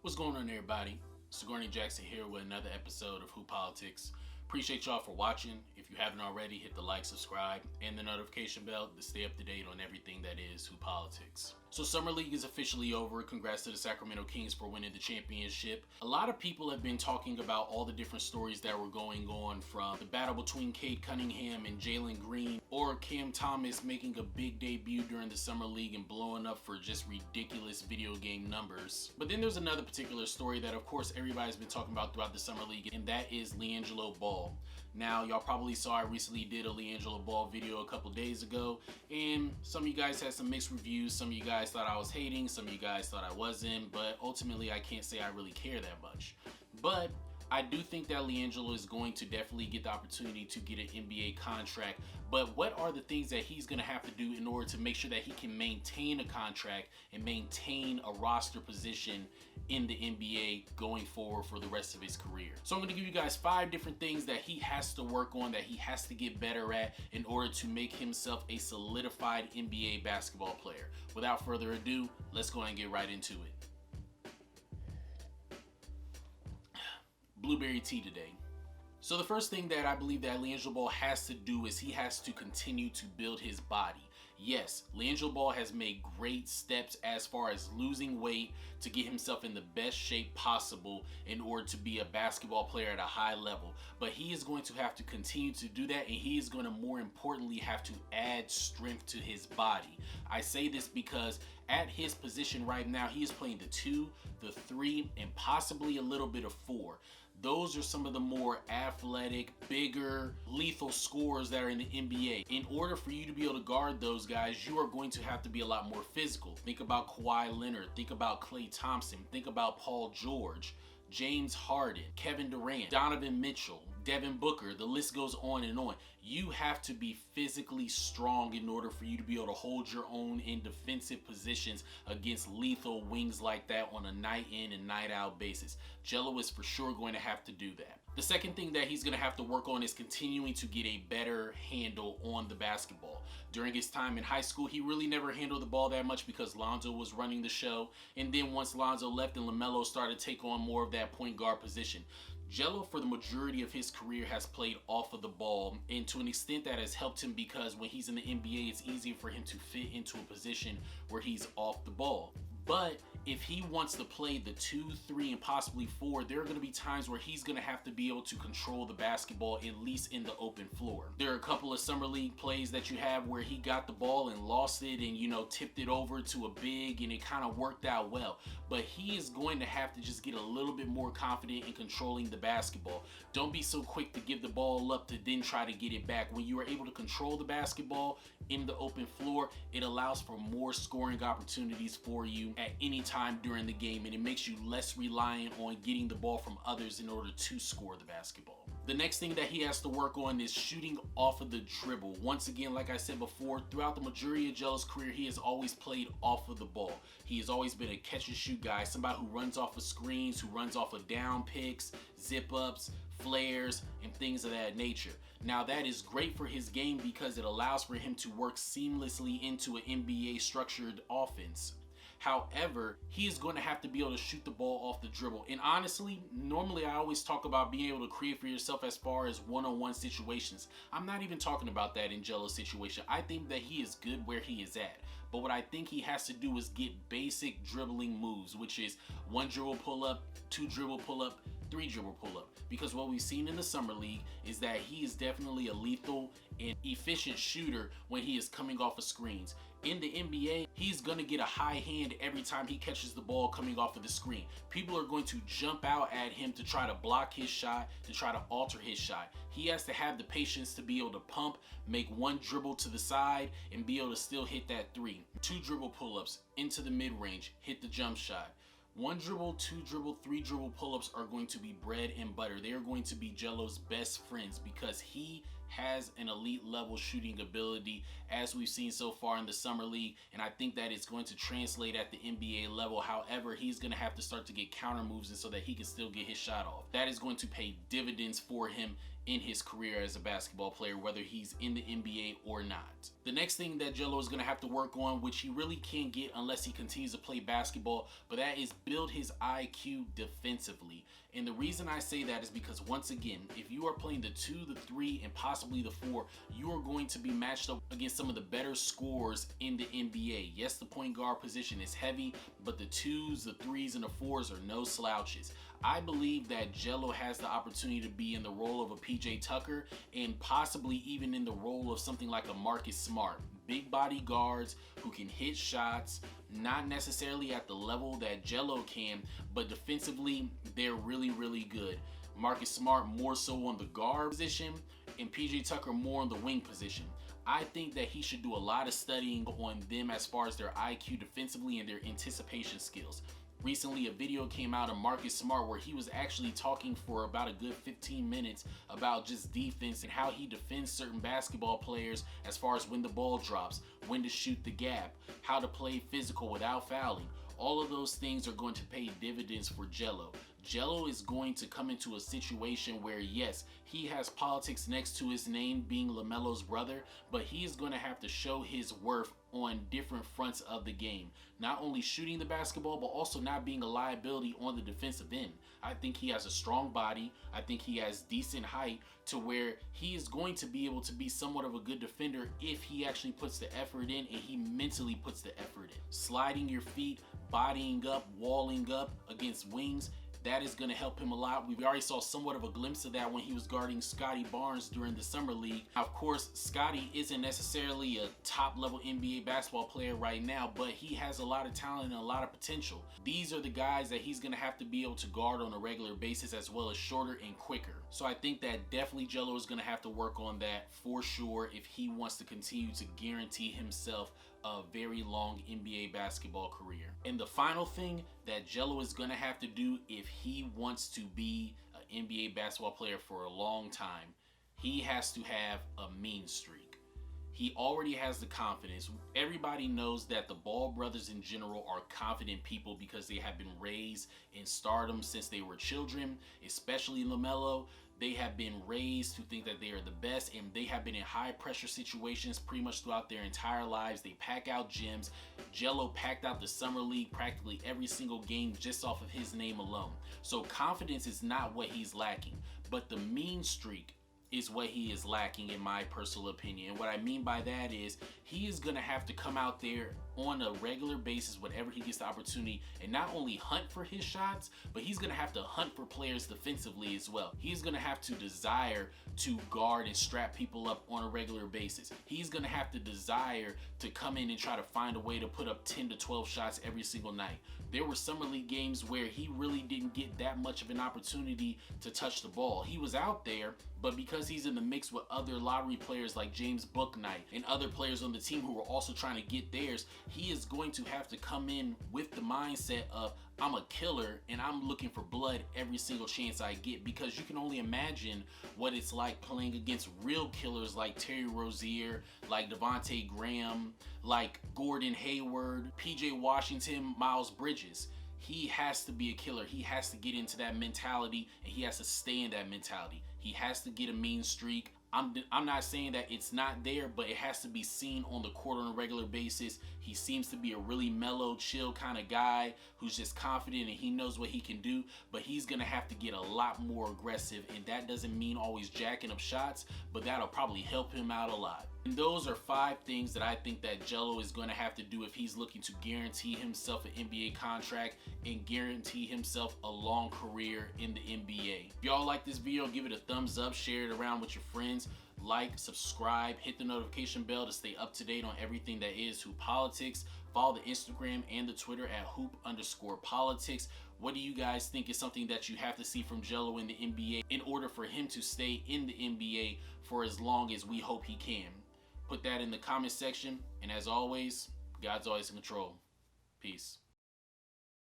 What's going on, everybody? Sigourney Jackson here with another episode of Who Politics. Appreciate y'all for watching. If you haven't already, hit the like, subscribe, and the notification bell to stay up to date on everything that is Who Politics. So Summer League is officially over. Congrats to the Sacramento Kings for winning the championship. A lot of people have been talking about all the different stories that were going on, from the battle between Cade Cunningham and Jalen Green, or Cam Thomas making a big debut during the Summer League and blowing up for just ridiculous video game numbers. But then there's another particular story that of course everybody's been talking about throughout the Summer League, and that is Liangelo Ball. Now, y'all probably saw I recently did a Liangelo Ball video a couple days ago, and some of you guys had some mixed reviews. Some of you guys thought I was hating, some of you guys thought I wasn't, but ultimately I can't say I really care that much. But I do think that Liangelo is going to definitely get the opportunity to get an NBA contract, but what are the things that he's going to have to do in order to make sure that he can maintain a contract and maintain a roster position in the NBA going forward for the rest of his career? So I'm going to give you guys 5 different things that he has to work on, that he has to get better at in order to make himself a solidified NBA basketball player. Without further ado, let's go and get right into it. Blueberry tea today. So the first thing that I believe that Liangelo Ball has to do is he has to continue to build his body. Yes, Liangelo Ball has made great steps as far as losing weight to get himself in the best shape possible in order to be a basketball player at a high level. But he is going to have to continue to do that, and he is going to more importantly have to add strength to his body. I say this because at his position right now, he is playing the 2, the 3, and possibly a little bit of 4. Those are some of the more athletic, bigger, lethal scorers that are in the NBA. In order for you to be able to guard those guys, you are going to have to be a lot more physical. Think about Kawhi Leonard, think about Klay Thompson, think about Paul George, James Harden, Kevin Durant, Donovan Mitchell, Devin Booker. The list goes on and on. You have to be physically strong in order for you to be able to hold your own in defensive positions against lethal wings like that on a night in and night out basis. Jello is for sure going to have to do that. The second thing that he's going to have to work on is continuing to get a better handle on the basketball. During his time in high school, he really never handled the ball that much because Lonzo was running the show. And then once Lonzo left and LaMelo started to take on more of that point guard position, Jello, for the majority of his career, has played off of the ball, and to an extent that has helped him because when he's in the NBA, it's easier for him to fit into a position where he's off the ball. But if he wants to play the 2, 3, and possibly 4, there are going to be times where he's going to have to be able to control the basketball, at least in the open floor. There are a couple of Summer League plays that you have where he got the ball and lost it and, tipped it over to a big, and it kind of worked out well. But he is going to have to just get a little bit more confident in controlling the basketball. Don't be so quick to give the ball up to then try to get it back. When you are able to control the basketball in the open floor, it allows for more scoring opportunities for you at any time during the game, and it makes you less reliant on getting the ball from others in order to score the basketball. The next thing that he has to work on is shooting off of the dribble. Once again, like I said before, throughout the majority of Jello's career, he has always played off of the ball. He has always been a catch and shoot guy, somebody who runs off of screens, who runs off of down picks, zip ups, flares, and things of that nature. Now, that is great for his game because it allows for him to work seamlessly into an NBA structured offense. However, he is going to have to be able to shoot the ball off the dribble. And honestly, normally I always talk about being able to create for yourself as far as one-on-one situations. I'm not even talking about that in Jello's situation. I think that he is good where he is at. But what I think he has to do is get basic dribbling moves, which is 1 dribble pull up, 2 dribble pull up, 3 dribble pull up. Because what we've seen in the Summer League is that he is definitely a lethal and efficient shooter when he is coming off of screens. In the NBA, he's going to get a high hand every time he catches the ball coming off of the screen. People are going to jump out at him to try to block his shot, to try to alter his shot. He has to have the patience to be able to pump, make 1 dribble to the side, and be able to still hit that 3. 2 dribble pull-ups into the mid-range, hit the jump shot. 1 dribble, 2 dribble, 3 dribble pull-ups are going to be bread and butter. They are going to be Jello's best friends because he has an elite level shooting ability, as we've seen so far in the Summer League, and I think that it's going to translate at the NBA level. However, he's going to have to start to get counter moves and so that he can still get his shot off. That is going to pay dividends for him in his career as a basketball player, whether he's in the NBA or not. The next thing that Jello is going to have to work on, which he really can't get unless he continues to play basketball, but that is build his IQ defensively. And the reason I say that is because, once again, if you are playing the 2, the 3, and possibly the 4, you are going to be matched up against some of the better scorers in the NBA. Yes, the point guard position is heavy, but the 2s, the 3s, and the 4s are no slouches. I believe that Jello has the opportunity to be in the role of a PJ Tucker and possibly even in the role of something like a Marcus Smart. Big body guards who can hit shots, not necessarily at the level that Jello can, but defensively, they're really, really good. Marcus Smart more so on the guard position and PJ Tucker more on the wing position. I think that he should do a lot of studying on them as far as their IQ defensively and their anticipation skills. Recently, a video came out of Marcus Smart where he was actually talking for about a good 15 minutes about just defense and how he defends certain basketball players as far as when the ball drops, when to shoot the gap, how to play physical without fouling. All of those things are going to pay dividends for Jello. Jello is going to come into a situation where, yes, he has politics next to his name being LaMelo's brother, but he is going to have to show his worth on different fronts of the game. Not only shooting the basketball, but also not being a liability on the defensive end. I think he has a strong body. I think he has decent height to where he is going to be able to be somewhat of a good defender if he actually puts the effort in and he mentally puts the effort in. Sliding your feet, bodying up, walling up against wings, that is going to help him a lot. We already saw somewhat of a glimpse of that when he was guarding Scotty Barnes during the summer league. Of course, Scotty isn't necessarily a top-level NBA basketball player right now, but he has a lot of talent and a lot of potential. These are the guys that he's going to have to be able to guard on a regular basis, as well as shorter and quicker. So I think that definitely Jello is going to have to work on that for sure if he wants to continue to guarantee himself a very long NBA basketball career. And the final thing that Jello is going to have to do if he wants to be an NBA basketball player for a long time, he has to have a mean streak. He already has the confidence. Everybody knows that the Ball brothers in general are confident people because they have been raised in stardom since they were children, especially LaMelo. They have been raised to think that they are the best, and they have been in high pressure situations pretty much throughout their entire lives. They pack out gyms. Jello packed out the summer league practically every single game just off of his name alone. So confidence is not what he's lacking, but the mean streak is what he is lacking, in my personal opinion. And what I mean by that is he is going to have to come out there on a regular basis whenever he gets the opportunity and not only hunt for his shots, but he's going to have to hunt for players defensively as well. He's going to have to desire to guard and strap people up on a regular basis. He's going to have to desire to come in and try to find a way to put up 10 to 12 shots every single night. There were summer league games where he really didn't get that much of an opportunity to touch the ball. He was out there, but because he's in the mix with other lottery players like James Bouknight and other players on the team who are also trying to get theirs, he is going to have to come in with the mindset of, I'm a killer and I'm looking for blood every single chance I get, because you can only imagine what it's like playing against real killers like Terry Rozier, like Devontae Graham, like Gordon Hayward, PJ Washington, Miles Bridges. He has to be a killer. He has to get into that mentality and he has to stay in that mentality. He has to get a mean streak. I'm not saying that it's not there, but it has to be seen on the court on a regular basis. He seems to be a really mellow, chill kind of guy who's just confident and he knows what he can do, but he's going to have to get a lot more aggressive, and that doesn't mean always jacking up shots, but that'll probably help him out a lot. And those are 5 things that I think that Jello is going to have to do if he's looking to guarantee himself an NBA contract and guarantee himself a long career in the NBA. If y'all like this video, give it a thumbs up, share it around with your friends, like, subscribe, hit the notification bell to stay up to date on everything that is Hoop Politics. Follow the Instagram and the Twitter at hoop_politics. What do you guys think is something that you have to see from Jello in the NBA in order for him to stay in the NBA for as long as we hope he can? Put that in the comment section, and as always, God's always in control. Peace.